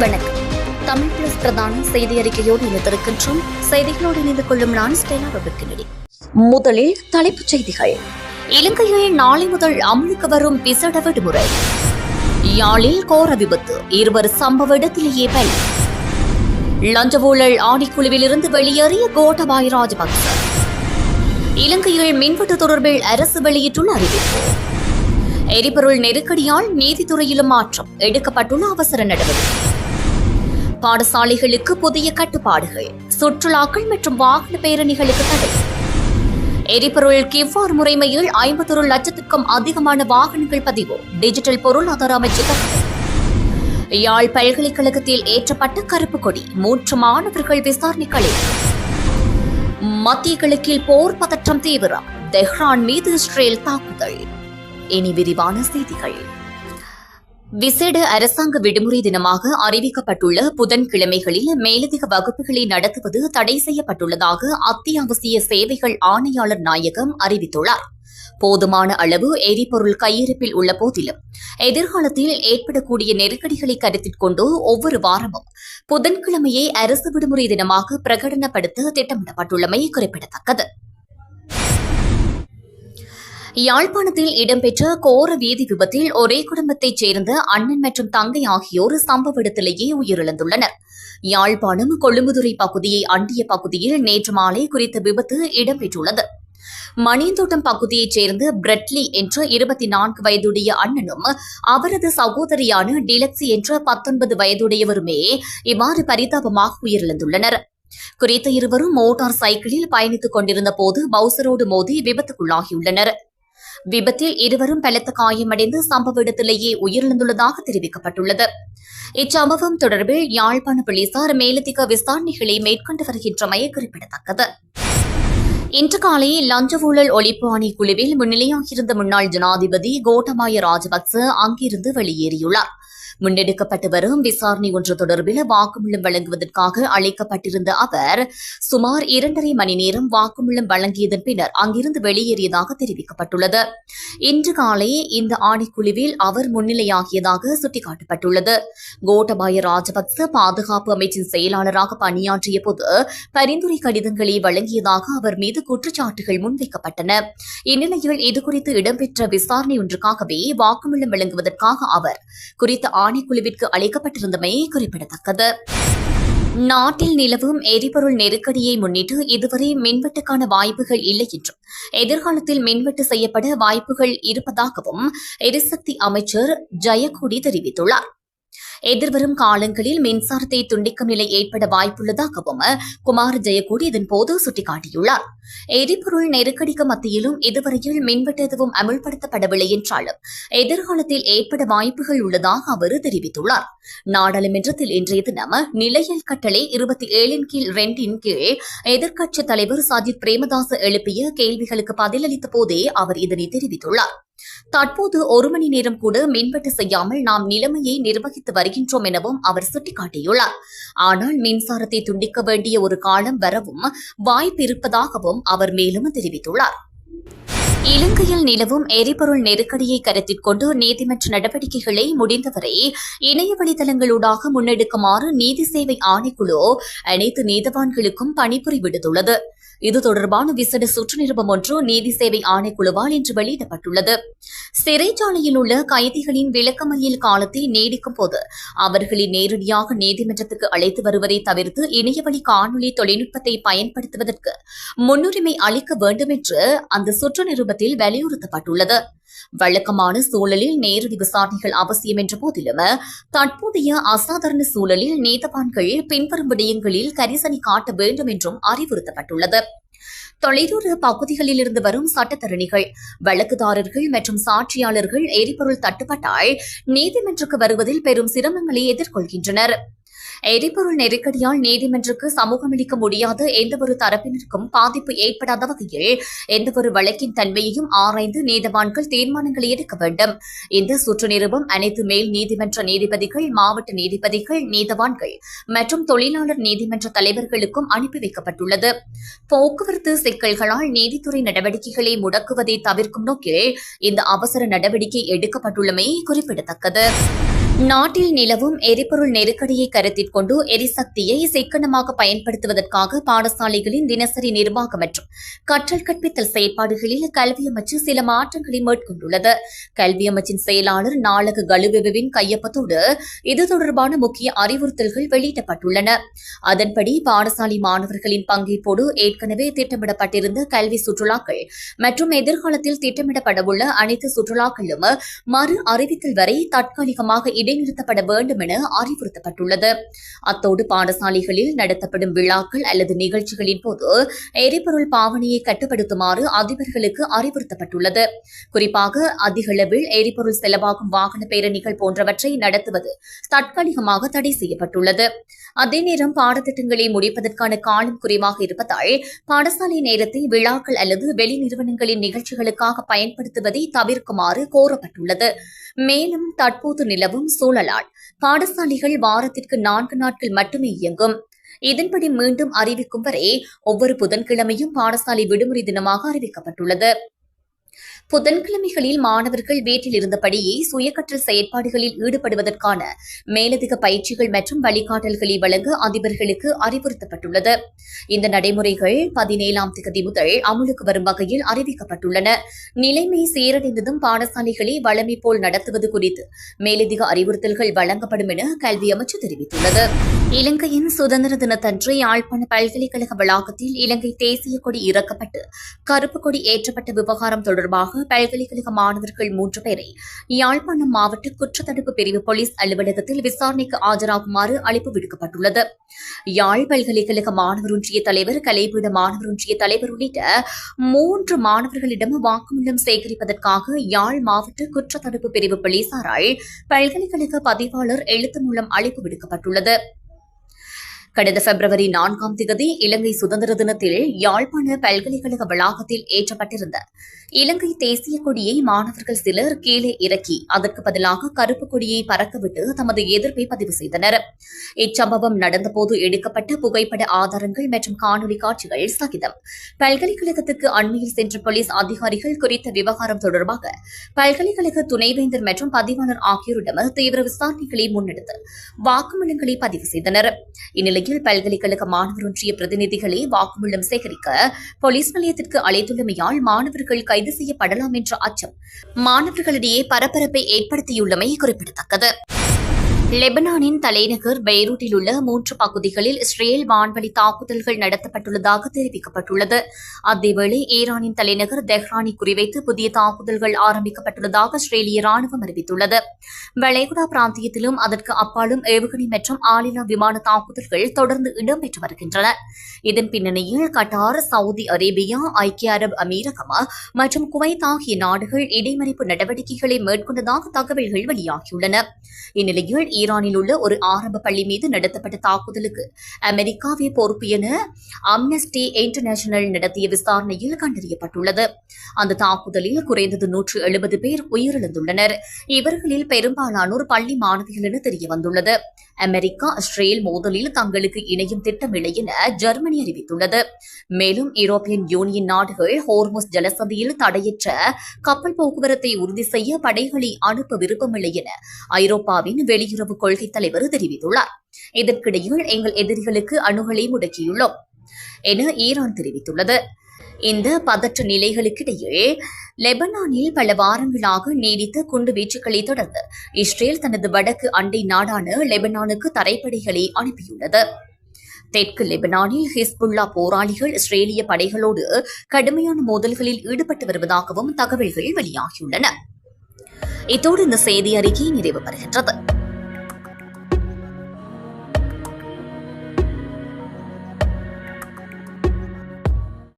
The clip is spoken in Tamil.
வணக்கம். தமிழ் பிளஸ் பிரதான செய்தி அறிக்கையோடு இணைந்திருக்கின்றோம். செய்திகளோடு இணைந்து கொள்ளும் நான் ஸ்டெலா ரொபர்ட். முதலில் தலைப்புச் செய்திகள். இலங்கையில் நாளை முதல் அமலுக்கு வரும் விசேட விடுமுறை. யாழில் கோர விபத்து, 2 சம்பவ இடத்திலேயே பலி. லஞ்ச ஊழல் ஆணைக்குழுவிலிருந்து வெளியேறிய கோட்டபாய ராஜபக்ச. இலங்கையில் மின்வெட்டு தொடர்பில் அரசு வெளியிட்டுள்ள அறிவிப்பு. எரிபொருள் நெருக்கடியால் நீதித்துறையிலும் மாற்றம், எடுக்கப்பட்டுள்ள அவசர நடவடிக்கை. பாடசாலைகளுக்கு புதிய கட்டுப்பாடுகள், சுற்றுலாக்கள் மற்றும் வாகன பேரணிகளுக்கு தடை. எரிபொருள் கிவ்வார் முறைமையில் 51 லட்சத்திற்கும் அதிகமான வாகனங்கள் பதிவு, டிஜிட்டல் பொருளாதார அமைச்சு தகவல். யாழ் பல்கலைக்கழகத்தில் ஏற்றப்பட்ட கருப்பு கொடி, 3 மாணவர்கள் விசாரணைகளில். மத்திய கிழக்கில் போர் பதற்றம் தீவிரம், தெஹ்ரான் மீது இஸ்ரேல் தாக்குதல். இனி விரிவான செய்திகள். விசேட அரசாங்க விடுமுறை தினமாக அறிவிக்கப்பட்டுள்ள புதன்கிழமைகளில் மேலதிக வகுப்புகளை நடத்துவது தடை செய்யப்பட்டுள்ளதாக அத்தியாவசிய சேவைகள் ஆணையாளர் நாயகம் அறிவித்துள்ளார். போதுமான அளவு எரிபொருள் கையிருப்பில் உள்ள போதிலும் எதிர்காலத்தில் ஏற்படக்கூடிய நெருக்கடிகளை கருத்தில் கொண்டு ஒவ்வொரு வாரமும் புதன்கிழமையை அரசு விடுமுறை தினமாக பிரகடனப்படுத்த திட்டமிடப்பட்டுள்ளமை குறிப்பிடத்தக்கது. யாழ்ப்பாணத்தில் இடம்பெற்ற கோர வீதி விபத்தில் ஒரே குடும்பத்தைச் சேர்ந்த அண்ணன் மற்றும் தங்கை ஆகியோர் சம்பவ இடத்திலேயே உயிரிழந்துள்ளனர். யாழ்ப்பாணம் கொழும்புதுறை பகுதியை அண்டிய பகுதியில் நேற்று மாலை குறித்த விபத்து இடம்பெற்றுள்ளது. மணியந்தோட்டம் பகுதியைச் சேர்ந்த பிரெட்லி என்ற 24 வயதுடைய அண்ணனும் அவரது சகோதரியான டிலக்ஸி என்ற 19 வயதுடையவருமே இவ்வாறு பரிதாபமாக உயிரிழந்துள்ளனர். குறித்த இருவரும் மோட்டார் சைக்கிளில் பயணித்துக் கொண்டிருந்த போது பவுசரோடு மோதி விபத்துக்குள்ளாகியுள்ளனர். விபத்தில் இருவரும் பலத்த காயமடைந்து சம்பவ இடத்திலேயே உயிரிழந்துள்ளதாக தெரிவிக்கப்பட்டுள்ளது. இச்சம்பவம் தொடர்பில் யாழ்ப்பாண போலீசார் மேலதிக விசாரணைகளை மேற்கொண்டு வருகின்றமை குறிப்பிடத்தக்கது. இன்று காலை லஞ்ச ஊழல் ஒழிப்பு ஆணைக்குழுவில் முன்னிலையாகியிருந்த முன்னாள் ஜனாதிபதி கோட்டபாய ராஜபக்ச அங்கிருந்து வெளியேறியுள்ளார். முன்னெடுக்கப்பட்டு வரும் விசாரணை ஒன்று தொடர்பில் வாக்குமூலம் வழங்குவதற்காக அழைக்கப்பட்டிருந்த அவர் சுமார் 2.5 மணி நேரம் வாக்குமூலம் வழங்கியதன் பின்னர் அங்கிருந்து வெளியேறியதாக தெரிவிக்கப்பட்டுள்ளது. இன்று காலை இந்த ஆணைக்குழுவில் அவர் முன்னிலையாகியதாக சுட்டிக்காட்டப்பட்டுள்ளது. கோட்டபாய ராஜபக்ச பாதுகாப்பு அமைச்சின் செயலாளராக பணியாற்றிய போது பரிந்துரை கடிதங்களை வழங்கியதாக அவர் மீது குற்றச்சாட்டுகள் முன்வைக்கப்பட்டன. இந்நிலையில் இதுகுறித்து இடம்பெற்ற விசாரணை ஒன்றுக்காகவே வாக்குமூலம் வழங்குவதற்காக அவர் குறித்த ஆணைக்குழுவிற்கு அளிக்கப்பட்டிருந்தமை குறிப்பிடத்தக்கது. நாட்டில் நிலவும் எரிபொருள் நெருக்கடியை முன்னிட்டு இதுவரை மின்வெட்டுக்கான வாய்ப்புகள் இல்லை என்றும் எதிர்காலத்தில் மின்வெட்டு செய்யப்பட வாய்ப்புகள் இருப்பதாகவும் எரிசக்தி அமைச்சர் ஜெயக்கொடி தெரிவித்துள்ளார். எதிர்வரும் காலங்களில் மின்சாரத்தை துண்டிக்கும் நிலை ஏற்பட வாய்ப்புள்ளதாகவும் குமார் ஜெயக்கொடி இதன்போது சுட்டிக்காட்டியுள்ளார். எரிபொருள் நெருக்கடிக்கு மத்தியிலும் இதுவரையில் மின்வெட்டு எதுவும் அமல்படுத்தப்படவில்லை என்றாலும் எதிர்காலத்தில் ஏற்பட வாய்ப்புகள் உள்ளதாக அவர் தெரிவித்துள்ளார். நாடாளுமன்றத்தில் இன்றைய தினம் நிலையல் கட்டளை 27/2 கீழ் எதிர்க்கட்சித் தலைவர் சஜித் பிரேமதாச எழுப்பிய கேள்விகளுக்கு பதிலளித்த போதே அவர் இதனை தெரிவித்துள்ளார். தற்போது 1 மணி நேரம் கூட மின்வெட்டு செய்யாமல் நாம் நிலைமையை நிர்வகித்து வருகின்றோம் எனவும் அவர் சுட்டிக்காட்டியுள்ளார். ஆனால் மின்சாரத்தை துண்டிக்க வேண்டிய ஒரு காலம் வரவும் வாய்ப்பு இருப்பதாகவும் அவர் மேலும் தெரிவித்துள்ளார். இலங்கையில் நிலவும் எரிபொருள் நெருக்கடியை கருத்தில் கொண்டு நீதிமன்ற நடவடிக்கைகளை முடிந்தவரை இணைய வழித்தளங்களூடாக முன்னெடுக்குமாறு நீதி சேவை ஆணைக்குழு அனைத்து நீதவான்களுக்கும் பணிபுரி விடுத்துள்ளது. இது தொடர்பான விசேட சுற்று நிருபம் ஒன்று நீதி சேவை ஆணைக்குழுவால் இன்று வெளியிடப்பட்டுள்ளது. சிறைச்சாலையில் உள்ள கைதிகளின் விளக்கமறியல் காலத்தை நீடிக்கும் போது அவர்களை நேரடியாக நீதிமன்றத்துக்கு அழைத்து வருவதை தவிர்த்து இணையவழி காணொலி தொழில்நுட்பத்தை பயன்படுத்துவதற்கு முன்னுரிமை அளிக்க வேண்டும் என்று அந்த சுற்று நிருபத்தில் வலியுறுத்தப்பட்டுள்ளது. வழக்கமான சூழலில் நேரடி விசாரணைகள் அவசியம் என்ற போதிலும் தற்போதைய அசாதாரண சூழலில் நீதவான்கள் பின்வரும் விடயங்களில் கரிசனை காட்ட வேண்டும் என்றும் அறிவுறுத்தப்பட்டுள்ளது. தொலைதூர பகுதிகளில் இருந்து வரும் சட்டத்தரணிகள், வழக்குதாரர்கள் மற்றும் சாட்சியாளர்கள் எரிபொருள் தட்டுப்பட்டால் நீதிமன்றக்கு வருவதில் பெரும் சிரமங்களை எதிர்கொள்கின்றனர். எரிபொருள் நெருக்கடியால் நீதிமன்றக்கு சமூகமளிக்க முடியாத எந்தவொரு தரப்பினருக்கும் பாதிப்பு ஏற்படாத வகையில் எந்தவொரு வழக்கின் தன்மையையும் ஆராய்ந்து நீதவான்கள் தீர்மானங்களை எடுக்க வேண்டும். இந்த சுற்று நிருபம் அனைத்து மேல் நீதிமன்ற நீதிபதிகள், மாவட்ட நீதிபதிகள், நீதவான்கள் மற்றும் தொழிலாளர் நீதிமன்ற தலைவர்களுக்கும் அனுப்பி வைக்கப்பட்டுள்ளது. போக்குவரத்து சிக்கல்களால் நீதித்துறை நடவடிக்கைகளை முடக்குவதை தவிர்க்கும் நோக்கில் இந்த அவசர நடவடிக்கை எடுக்கப்பட்டுள்ளமை குறிப்பிடத்தக்கது. நாட்டில் நிலவும் எரிபொருள் நெருக்கடியை கருத்தில் கொண்டு எரிசக்தியை சிக்கனமாக பயன்படுத்துவதற்காக பாடசாலைகளின் தினசரி நிர்வாகம் மற்றும் கற்றல் கற்பித்தல் செயற்பாடுகளில் கல்வி அமைச்சு சில மாற்றங்களை மேற்கொண்டுள்ளது. கல்வி அமைச்சின் செயலாளர் நாளக கலுவெவின் கையொப்பத்தோடு இது தொடர்பான முக்கிய அறிவுறுத்தல்கள் வெளியிடப்பட்டுள்ளன. அதன்படி பாடசாலை மாணவர்களின் பங்கேற்போடு ஏற்கனவே திட்டமிடப்பட்டிருந்த கல்வி சுற்றுலாக்கள் மற்றும் எதிர்காலத்தில் திட்டமிடப்படவுள்ள அனைத்து சுற்றுலாக்களும் மறு அறிவித்தல் வரை தற்காலிகமாக இடைநிறுத்தப்பட வேண்டும் என அறிவுறுத்தப்பட்டுள்ளது. அத்தோடு பாடசாலைகளில் நடத்தப்படும் விழாக்கள் அல்லது நிகழ்ச்சிகளின் போது எரிபொருள் பாவனையை கட்டுப்படுத்துமாறு அதிபர்களுக்கு அறிவுறுத்தப்பட்டுள்ளது. குறிப்பாக அதிகளவில் எரிபொருள் செலவாகும் வாகன பேரணிகள் போன்றவற்றை நடத்துவது தற்காலிகமாக தடை செய்யப்பட்டுள்ளது. அதே நேரம் பாடத்திட்டங்களை முடிப்பதற்கான காலம் குறைவாக இருப்பதால் பாடசாலை நேரத்தை விழாக்கள் அல்லது வெளி நிறுவனங்களின் நிகழ்ச்சிகளுக்காக பயன்படுத்துவதை தவிர்க்குமாறு கோரப்பட்டுள்ளது. மேலும் தற்போது நிலவும் சூழலால் பாடசாலைகள் வாரத்திற்கு 4 நாட்கள் மட்டுமே இயங்கும். இதன்படி மீண்டும் அறிவிக்கும் வரை ஒவ்வொரு புதன்கிழமையும் பாடசாலை விடுமுறை தினமாக அறிவிக்கப்பட்டுள்ளது. புதன்கிழமைகளில் மாணவர்கள் வீட்டில் இருந்தபடியே சுயக்கற்றல் செயற்பாடுகளில் ஈடுபடுவதற்கான மேலதிக பயிற்சிகள் மற்றும் வழிகாட்டல்களை வழங்க அதிபர்களுக்கு அறிவுறுத்தப்பட்டுள்ளது. இந்த நடைமுறைகள் 17ஆம் தேதி முதல் அமலுக்கு வரும் வகையில் அறிவிக்கப்பட்டுள்ளன. நிலைமை சீரடைந்ததும் பாடசாலைகளை வழமை போல் நடத்துவது குறித்து மேலதிக அறிவுறுத்தல்கள் வழங்கப்படும் என கல்வி அமைச்சு தெரிவித்துள்ளது. இலங்கையின் சுதந்திர தினத்தன்று யாழ்ப்பாண பல்கலைக்கழக வளாகத்தில் இலங்கை தேசிய கொடி இறக்கப்பட்டு கருப்பு கொடி ஏற்றப்பட்ட விவகாரம் தொடர்பாக பல்கலைக்கழக மாணவர்கள் 3 பேரை யாழ்ப்பாணம் மாவட்ட குற்றத்தடுப்பு பிரிவு போலீஸ் அலுவலகத்தில் விசாரணைக்கு ஆஜராகுமாறு அழைப்பு விடுக்கப்பட்டுள்ளது. யாழ் பல்கலைக்கழக மாணவர் ஒன்றிய தலைவர், கலைப்பீட மாணவர் ஒன்றிய தலைவர் உள்ளிட்ட 3 மாணவர்களிடம் வாக்குமூலம் சேகரிப்பதற்காக யாழ் மாவட்ட குற்றத்தடுப்பு பிரிவு போலீசாரால் பல்கலைக்கழக பதிவாளர் எழுத்து மூலம் அழைப்பு விடுக்கப்பட்டுள்ளது. கடந்த பிப்ரவரி 4ஆம் தேதி இலங்கை சுதந்திர தினத்தில் யாழ்ப்பாண பல்கலைக்கழக வளாகத்தில் ஏற்றப்பட்டிருந்த இலங்கை தேசிய கொடியை மாணவர்கள் சிலர் கீழே இறக்கி அதற்கு பதிலாக கருப்பு கொடியை பறக்கவிட்டு தமது எதிர்ப்பை பதிவு செய்தனர். இச்சம்பவம் நடந்தபோது எடுக்கப்பட்ட புகைப்பட ஆதாரங்கள் மற்றும் காணொலி காட்சிகள் சகிதம் பல்கலைக்கழகத்துக்கு அண்மையில் சென்ற போலீஸ் அதிகாரிகள் குறித்த விவகாரம் தொடர்பாக பல்கலைக்கழக துணைவேந்தர் மற்றும் பதிவாளர் ஆகியோரிடம் தீவிர விசாரணைகளை முன்னெடுத்து வாக்குமூலங்களை பதிவு செய்தனர். இந்நிலையில் பல்கலைக்கழக மாணவர் ஒன்றிய பிரதிநிதிகளை வாக்குமூலம் சேகரிக்க போலீஸ் நிலையத்திற்கு அழைத்துள்ளமையால் மாணவர்கள் கைது செய்யப்படலாம் என்ற அச்சம் மாணவர்களிடையே பரபரப்பை ஏற்படுத்தியுள்ளமை குறிப்பிடத்தக்கது. லெபனானின் தலைநகர் பெய்ரூட்டில் உள்ள 3 பகுதிகளில் இஸ்ரேல் வான்வழி தாக்குதல்கள் நடத்தப்பட்டுள்ளதாக தெரிவிக்கப்பட்டுள்ளது. அதேவேளை ஈரானின் தலைநகர் தெஹ்ரானை குறிவைத்து புதிய தாக்குதல்கள் ஆரம்பிக்கப்பட்டுள்ளதாக இஸ்ரேலிய ராணுவம் அறிவித்துள்ளது. வளைகுடா பிராந்தியத்திலும் அதற்கு அப்பாலும் ஏவுகணை மற்றும் ஆளில்லா விமான தாக்குதல்கள் தொடர்ந்து இடம்பெற்று வருகின்றன. இதன் பின்னணியில் கட்டார், சவுதி அரேபியா, ஐக்கிய அரபு அமீரகம் மற்றும் குவைத் ஆகிய நாடுகள் இடைமறிப்பு நடவடிக்கைகளை மேற்கொண்டதாக தகவல்கள் வெளியாகியுள்ளன. இந்நிலையில் ஈரானில் உள்ள ஒரு ஆரம்ப பள்ளி மீது நடத்தப்பட்ட தாக்குதலுக்கு அமெரிக்காவே பொறுப்பு என அம்னஸ்டி இன்டர்நேஷனல் நடத்திய விசாரணையில் கண்டறியப்பட்டுள்ளது. அந்த தாக்குதலில் குறைந்தது 170 பேர் உயிரிழந்துள்ளனர். இவர்களில் பெரும்பாலானோர் பள்ளி மாணவிகள் என தெரியவந்துள்ளது. அமெரிக்கா இஸ்ரேல் மோதலில் தங்களுக்கு இணையும் திட்டமில்லை என ஜெர்மனி அறிவித்துள்ளது. மேலும் யூரோப்பியன் யூனியன் நாடுகள் ஹோர்முஸ் ஜலசந்தியில் தடையற்ற கப்பல் போக்குவரத்தை உறுதி செய்ய படைகளை அனுப்ப விருப்பமில்லை என ஐரோப்பாவின் வெளியுறவு கொள்கை தலைவர் தெரிவித்துள்ளார். இதற்கிடையில் எங்கள் எதிரிகளுக்கு அணுகலை முடக்கியுள்ளோம் என ஈரான் தெரிவித்துள்ளது. இந்த பதற்ற நிலைகளுக்கிடையே லெபனானில் பல வாரங்களாக நீடித்த குண்டுவீச்சுக்களை தொடர்ந்து இஸ்ரேல் தனது வடக்கு அண்டை நாடான லெபனானுக்கு தரைப்படைகளை அனுப்பியுள்ளது. தெற்கு லெபனானில் ஹிஸ்புல்லா போராளிகள் இஸ்ரேலிய படைகளோடு கடுமையான மோதல்களில் ஈடுபட்டு வருவதாகவும் தகவல்கள் வெளியாகியுள்ளன. இத்தோடு இந்த செய்தி அறிக்கை நிறைவு பெறுகின்றது.